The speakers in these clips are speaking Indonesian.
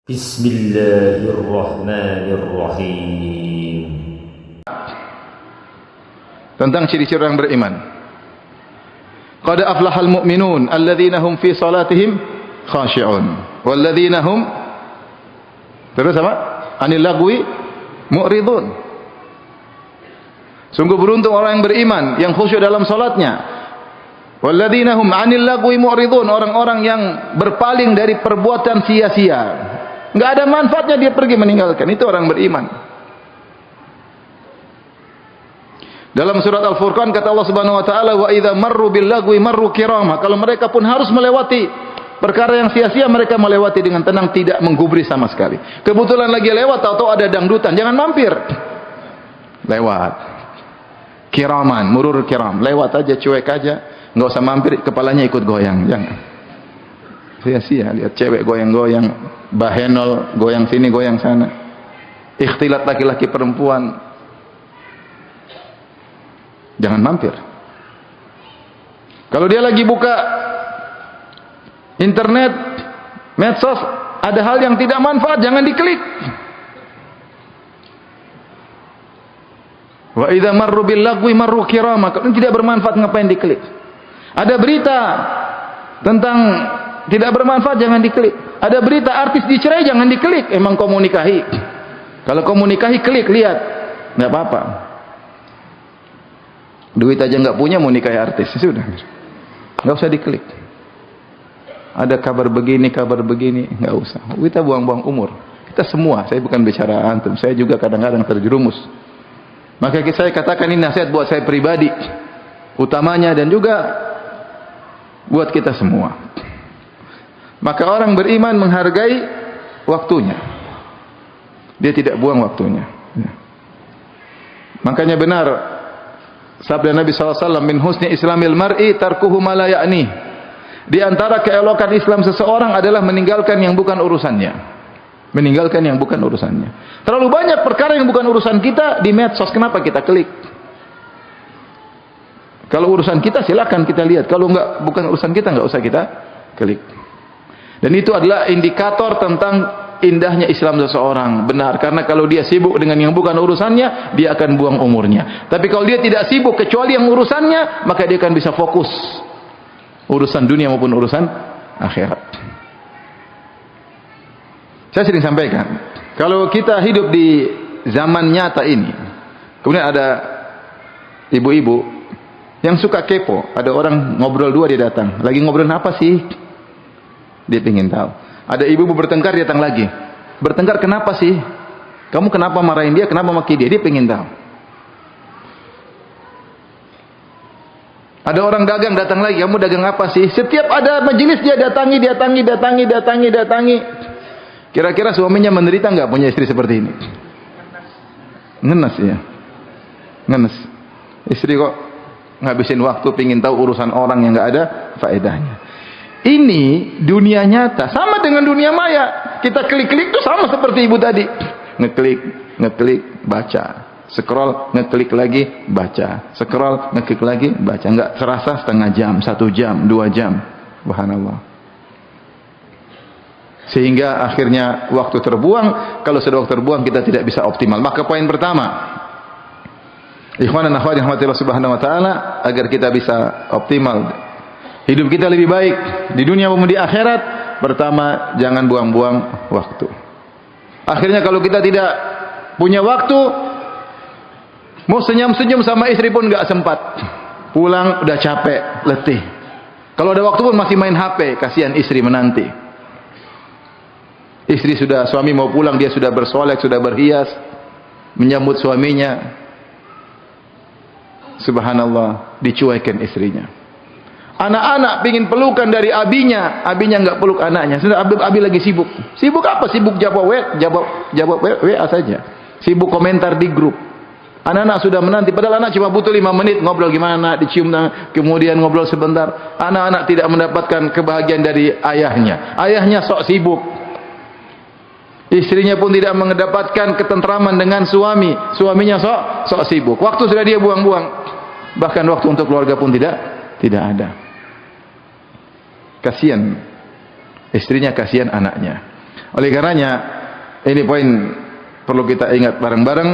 Bismillahirrahmanirrahim. Tentang ciri-ciri orang beriman. Qad aflahal mu'minun alladzina hum fi salatihim khashi'un walladzina hum terus apa? Anil lagwi mu'ridun. Sungguh beruntung orang yang beriman yang khusyuk dalam salatnya. Walladzina hum anil lagwi mu'ridun, orang-orang yang berpaling dari perbuatan sia-sia. Enggak ada manfaatnya dia pergi meninggalkan. Itu orang beriman. Dalam surat Al-Furqan kata Allah Subhanahu wa taala, "Wa idza marru bil lagwi marru kirama." Kalau mereka pun harus melewati perkara yang sia-sia, mereka melewati dengan tenang, tidak menggubris sama sekali. Kebetulan lagi lewat atau ada dangdutan, jangan mampir. Lewat. Kiraman, murur kiram. Lewat aja, cuek aja, enggak usah mampir, kepalanya ikut goyang, jangan. Sia-sia lihat cewek goyang-goyang, bahenol goyang sini goyang sana, ikhtilat laki-laki perempuan, jangan mampir. Kalau dia lagi buka internet, medsos, ada hal yang tidak manfaat, jangan diklik. Wa idza marru bil lagwi marru kirama. Kalau tidak bermanfaat ngapain diklik? Ada berita tentang tidak bermanfaat, jangan diklik. Ada berita artis dicerai, jangan diklik. Emang kamu nikahi? Kalau kamu nikahi, klik, lihat, nggak apa-apa. Duit aja nggak punya, mau nikahi artis, sudah, nggak usah diklik. Ada kabar begini, nggak usah. Kita buang-buang umur. Kita semua, saya bukan bicara antum, saya juga kadang-kadang terjerumus. Maka saya katakan ini nasihat buat saya pribadi, utamanya dan juga buat kita semua. Maka orang beriman menghargai waktunya. Dia tidak buang waktunya. Makanya benar sabda Nabi SAW, min husni islamil mar'i tarkuhu ma la ya'ni. Di antara keelokan Islam seseorang adalah meninggalkan yang bukan urusannya. Meninggalkan yang bukan urusannya. Terlalu banyak perkara yang bukan urusan kita di medsos, kenapa kita klik? Kalau urusan kita silakan kita lihat, kalau enggak bukan urusan kita enggak usah kita klik. Dan itu adalah indikator tentang indahnya Islam seseorang. Benar, karena kalau dia sibuk dengan yang bukan urusannya, dia akan buang umurnya. Tapi kalau dia tidak sibuk kecuali yang urusannya, maka dia akan bisa fokus urusan dunia maupun urusan akhirat. Saya sering sampaikan, kalau kita hidup di zaman nyata ini, kemudian ada ibu-ibu yang suka kepo, ada orang ngobrol dua, dia datang, lagi ngobrol apa sih? Dia ingin tahu. Ada ibu bertengkar, dia datang lagi. Bertengkar kenapa sih? Kamu kenapa marahin dia? Kenapa maki dia? Dia ingin tahu. Ada orang dagang datang lagi. Kamu dagang apa sih? Setiap ada majelis dia datangi. Kira-kira suaminya menderita enggak punya istri seperti ini? Ngenes ya. Ngenes. Istri kok ngabisin waktu pingin tahu urusan orang yang enggak ada faedahnya. Ini dunia nyata, sama dengan dunia maya. Kita klik-klik itu sama seperti ibu tadi. Ngeklik, baca. Scroll, ngeklik lagi, baca. Scroll, ngeklik lagi, baca. Enggak terasa setengah jam, 1 jam, 2 jam. Subhanallah. Sehingga akhirnya waktu terbuang. Kalau sudah waktu terbuang, kita tidak bisa optimal. Maka poin pertama, ikhwan dan akhwat yang rahmatillah subhanahu wa ta'ala, agar kita bisa optimal hidup kita lebih baik di dunia maupun di akhirat, pertama jangan buang-buang waktu. Akhirnya kalau kita tidak punya waktu, mau senyum-senyum sama istri pun enggak sempat. Pulang udah capek, letih. Kalau ada waktu pun masih main HP, kasihan istri menanti. Istri suami mau pulang, dia sudah bersolek, sudah berhias, menyambut suaminya. Subhanallah, dicuekin istrinya. Anak-anak pingin pelukan dari abinya enggak peluk anaknya. Sudah abi lagi sibuk. Sibuk apa? Sibuk jawab WA saja. Sibuk komentar di grup. Anak-anak sudah menanti, padahal anak cuma butuh 5 menit ngobrol gimana, dicium, kemudian ngobrol sebentar. Anak-anak tidak mendapatkan kebahagiaan dari ayahnya. Ayahnya sok sibuk. Istrinya pun tidak mendapatkan ketentraman dengan suami. Suaminya sok sibuk. Waktu sudah dia buang-buang. Bahkan waktu untuk keluarga pun tidak ada. Kasihan istrinya, kasihan anaknya. Oleh karenanya, ini poin perlu kita ingat bareng-bareng.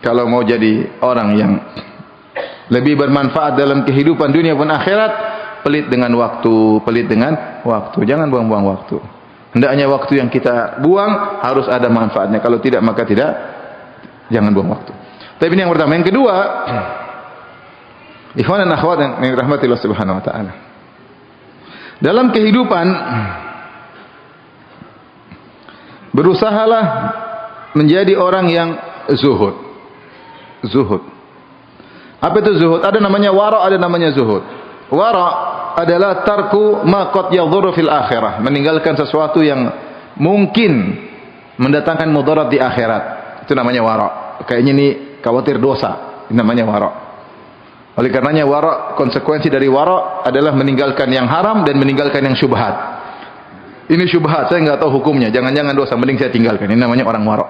Kalau mau jadi orang yang lebih bermanfaat dalam kehidupan dunia pun akhirat, pelit dengan waktu, Jangan buang-buang waktu. Hendaknya waktu yang kita buang harus ada manfaatnya. Kalau tidak, maka jangan buang waktu. Tapi ini yang pertama. Yang kedua, ikhwan dan akhwat yang dirahmati Allah Subhanahu wa taala. Dalam kehidupan, berusahalah menjadi orang yang zuhud. Zuhud. Apa itu zuhud? Ada namanya wara', ada namanya zuhud. Wara' adalah tarku ma qad yadhurru fil akhirah, meninggalkan sesuatu yang mungkin mendatangkan mudarat di akhirat. Itu namanya wara'. Kayaknya ini khawatir dosa. Ini namanya wara'. Oleh karenanya wara', konsekuensi dari wara' adalah meninggalkan yang haram dan meninggalkan yang syubhat. Ini syubhat, saya enggak tahu hukumnya, jangan-jangan dosa, mending saya tinggalkan. Ini namanya orang wara'.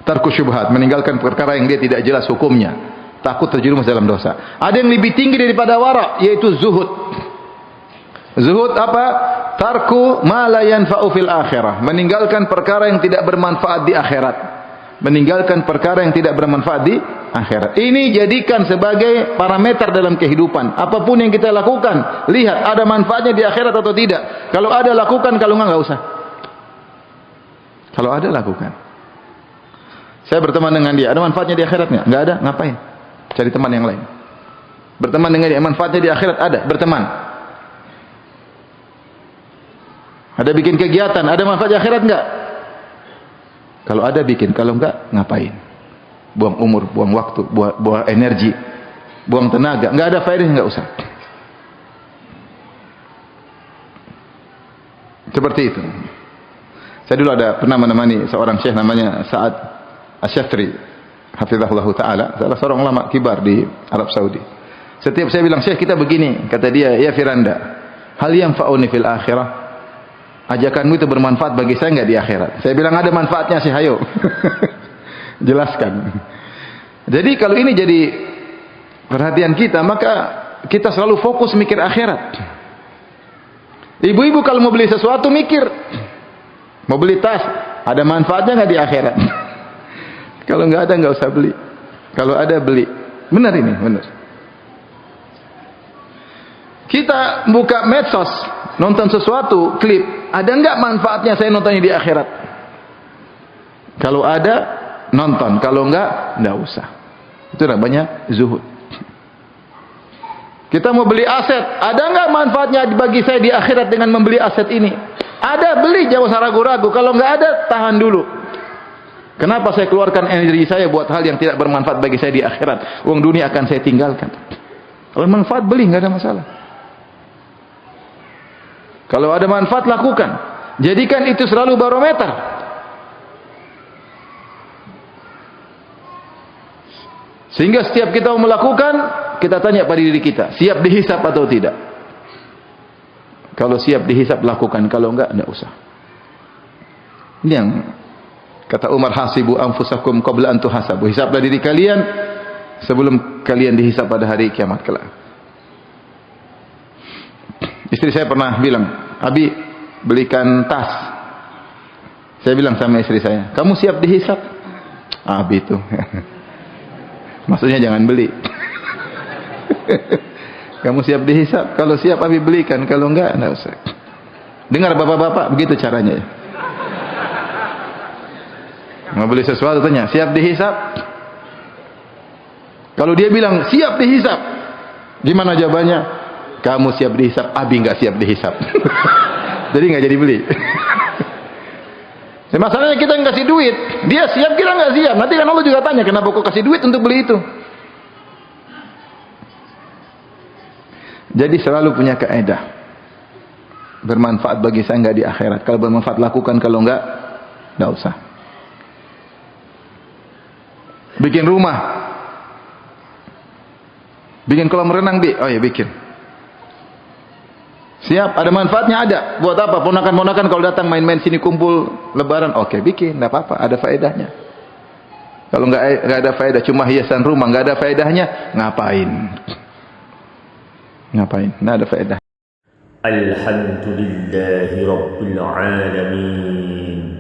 Tarku syubhat, meninggalkan perkara yang dia tidak jelas hukumnya, takut terjerumus dalam dosa. Ada yang lebih tinggi daripada wara', yaitu zuhud. Zuhud apa? Tarku ma la yanfa'u fil akhirah, meninggalkan perkara yang tidak bermanfaat di akhirat. Meninggalkan perkara yang tidak bermanfaat di akhirat. Ini jadikan sebagai parameter dalam kehidupan. Apapun yang kita lakukan, lihat ada manfaatnya di akhirat atau tidak. Kalau ada, lakukan, kalau enggak usah. Kalau ada, lakukan. Saya berteman dengan dia, ada manfaatnya di akhirat enggak? Enggak ada, ngapain? Cari teman yang lain. Berteman dengan dia, manfaatnya di akhirat ada, berteman. Ada bikin kegiatan, ada manfaat di akhirat enggak? Kalau ada bikin, kalau enggak ngapain? Buang umur, buang waktu, buang energi, buang tenaga, enggak ada faedahnya, enggak usah. Seperti itu. Saya dulu pernah menemani seorang syekh namanya Sa'ad Asy-Syafri, hafizahullah taala, salah seorang ulama kibar di Arab Saudi. Setiap saya bilang, "Syekh, kita begini," kata dia, "Ya Firanda, hal yang fa'uni fil akhirah?" Ajakanmu itu bermanfaat bagi saya enggak di akhirat? Saya bilang ada manfaatnya sih, ayo. Jelaskan. Jadi kalau ini jadi perhatian kita, maka kita selalu fokus mikir akhirat. Ibu-ibu kalau mau beli sesuatu mikir, mau beli tas, ada manfaatnya enggak di akhirat? Kalau enggak ada, enggak usah beli. Kalau ada, beli. Benar ini, benar. Kita buka medsos, nonton sesuatu, klip, ada enggak manfaatnya saya nontonnya di akhirat? Kalau ada, nonton. Kalau enggak usah. Itu namanya zuhud. Kita mau beli aset, ada enggak manfaatnya bagi saya di akhirat dengan membeli aset ini? Ada, beli, jangan usah ragu-ragu. Kalau enggak ada, tahan dulu. Kenapa saya keluarkan energi saya buat hal yang tidak bermanfaat bagi saya di akhirat? Uang dunia akan saya tinggalkan. Kalau manfaat, beli, enggak ada masalah. Kalau ada manfaat, lakukan. Jadikan itu selalu barometer. Sehingga setiap kita mau melakukan, kita tanya pada diri kita, siap dihisap atau tidak? Kalau siap dihisap, lakukan. Kalau enggak usah. Ini yang kata Umar, hasibu anfusakum qabla an tuhasabu. Hisaplah diri kalian sebelum kalian dihisap pada hari kiamat kelak. Istri saya pernah bilang, "Abi, belikan tas." Saya bilang sama istri saya, "Kamu siap dihisap?" Abi itu. Maksudnya jangan beli. Kamu siap dihisap? Kalau siap, Abi belikan. Kalau enggak usah. Dengar bapak-bapak, begitu caranya ya. Mau beli sesuatu, tanya, siap dihisap? Kalau dia bilang siap dihisap, gimana jawabannya? Kamu siap dihisap, Abi nggak siap dihisap. Jadi nggak jadi beli. Masalahnya kita nggak kasih duit, dia siap, kita nggak siap. Nanti kan Allah juga tanya, kenapa kau kasih duit untuk beli itu? Jadi selalu punya kaidah, bermanfaat bagi saya nggak di akhirat. Kalau bermanfaat lakukan, kalau nggak usah. Bikin rumah, bikin kolam renang, oh ya bikin. Siap, ada manfaatnya, ada. Buat apa? Ponakan-ponakan kalau datang main-main sini kumpul lebaran, oke, bikin, enggak apa-apa, ada faedahnya. Kalau enggak ada faedah, cuma hiasan rumah, enggak ada faedahnya, ngapain? Ngapain? Enggak ada faedah. Alhamdulillahi Rabbil Alamin.